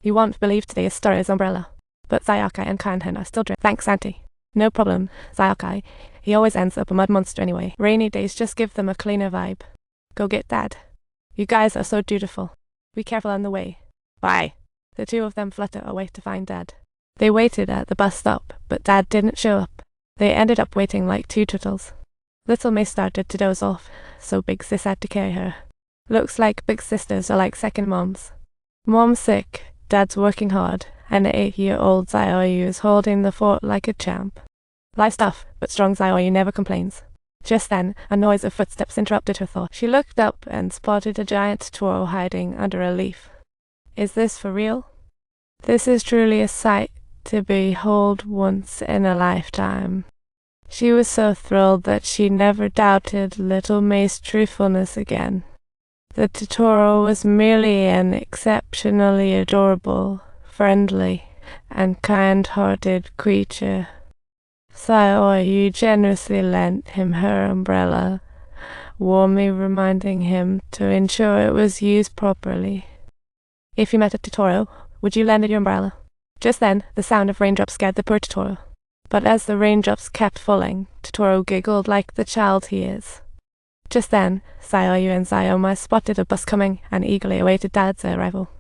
You won't believe today's story's umbrella. But Sayaka and Kanhen are still drinking. Thanks, Auntie. No problem, Sayaka. He always ends up a mud monster anyway. Rainy days just give them a cleaner vibe. Go get Dad. You guys are so dutiful. Be careful on the way. Bye. The two of them flutter away to find Dad. They waited at the bus stop, but Dad didn't show up. They ended up waiting like two turtles. Little May started to doze off, so Big Sis had to carry her. Looks like big sisters are like second moms. Mom's sick, Dad's working hard, and the 8-year-old Saoyu is holding the fort like a champ. Life's tough, but strong Saoyu never complains. Just then, a noise of footsteps interrupted her thought. She looked up and spotted a giant Totoro hiding under a leaf. Is this for real? This is truly a sight to behold once in a lifetime. She was so thrilled that she never doubted little May's truthfulness again. The Totoro was merely an exceptionally adorable, friendly, and kind-hearted creature. Saoyu generously lent him her umbrella, warmly reminding him to ensure it was used properly. If you met a Totoro, would you lend it your umbrella? Just then, the sound of raindrops scared the poor Totoro. But as the raindrops kept falling, Totoro giggled like the child he is. Just then, Saoyu and Sayoma spotted a bus coming and eagerly awaited Dad's arrival.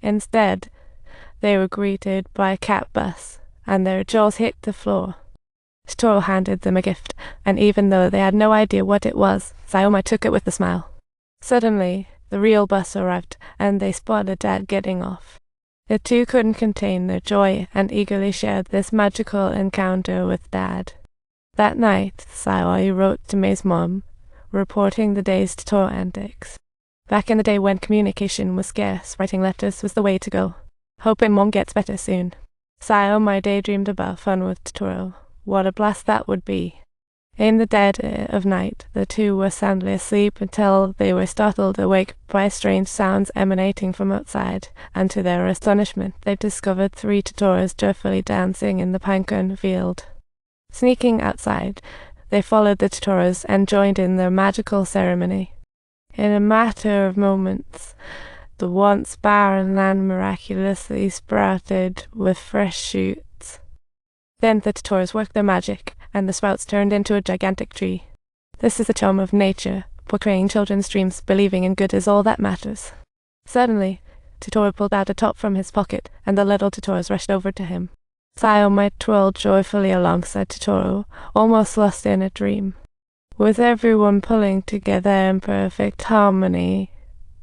Instead, they were greeted by a cat bus, and their jaws hit the floor. Totoro handed them a gift, and even though they had no idea what it was, Sayoma took it with a smile. Suddenly, the real bus arrived, and they spotted Dad getting off. The two couldn't contain their joy and eagerly shared this magical encounter with Dad. That night, Saoyu wrote to May's mom, reporting the day's Totoro antics. Back in the day when communication was scarce, writing letters was the way to go. Hoping Mom gets better soon. Sayoma daydreamed about fun with Totoro. What a blast that would be. In the dead of night, the two were soundly asleep until they were startled awake by strange sounds emanating from outside, and to their astonishment, they discovered 3 Totoros joyfully dancing in the pinecone field. Sneaking outside, they followed the Totoros and joined in their magical ceremony. In a matter of moments, the once barren land miraculously sprouted with fresh shoots. Then the Totoros worked their magic, and the sprouts turned into a gigantic tree. This is the charm of nature, portraying children's dreams, believing in good is all that matters. Suddenly, Totoro pulled out a top from his pocket, and the little Totoros rushed over to him. Sayoma twirled joyfully alongside Totoro, almost lost in a dream. With everyone pulling together in perfect harmony,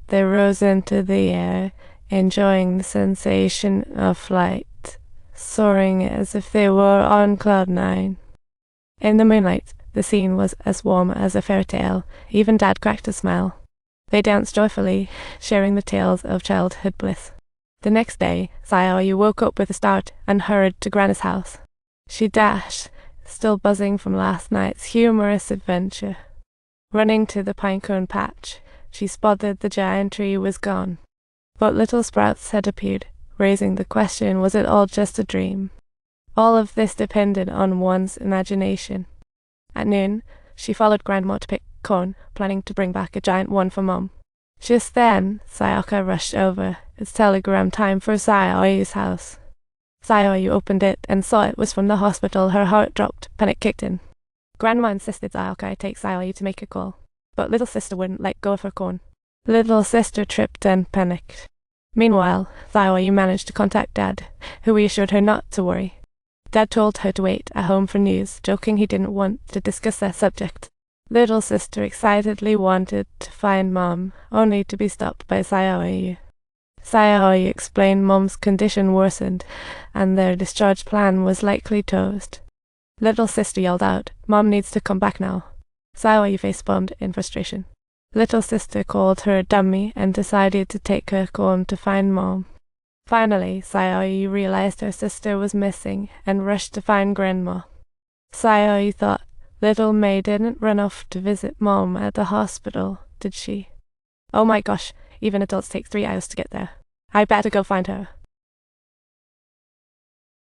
they rose into the air, enjoying the sensation of flight, soaring as if they were on cloud 9. In the moonlight, the scene was as warm as a fairy tale. Even Dad cracked a smile. They danced joyfully, sharing the tales of childhood bliss. The next day, Saoyu woke up with a start and hurried to Grandma's house. She dashed, still buzzing from last night's humorous adventure. Running to the pinecone patch, she spotted the giant tree was gone. But little sprouts had appeared, raising the question, was it all just a dream? All of this depended on one's imagination. At noon, she followed Grandma to pick corn, planning to bring back a giant one for Mom. Just then, Sayaka rushed over. It's telegram time for Saoyu's house. Saoyu opened it and saw it was from the hospital. Her heart dropped, panic kicked in. Grandma insisted Sayaka take Saoyu to make a call, but little sister wouldn't let go of her corn. Little sister tripped and panicked. Meanwhile, Saoyu managed to contact Dad, who reassured her not to worry. Dad told her to wait at home for news, joking he didn't want to discuss that subject. Little sister excitedly wanted to find Mom, only to be stopped by Saoyu. Saoyu explained Mom's condition worsened, and their discharge plan was likely toast. Little sister yelled out, "Mom needs to come back now." Saoyu face-bombed in frustration. Little sister called her a dummy and decided to take her home to find Mom. Finally, Saoyu realized her sister was missing and rushed to find Grandma. Saoyu thought, little May didn't run off to visit Mom at the hospital, did she? Oh my gosh, even adults take 3 hours to get there. I better go find her.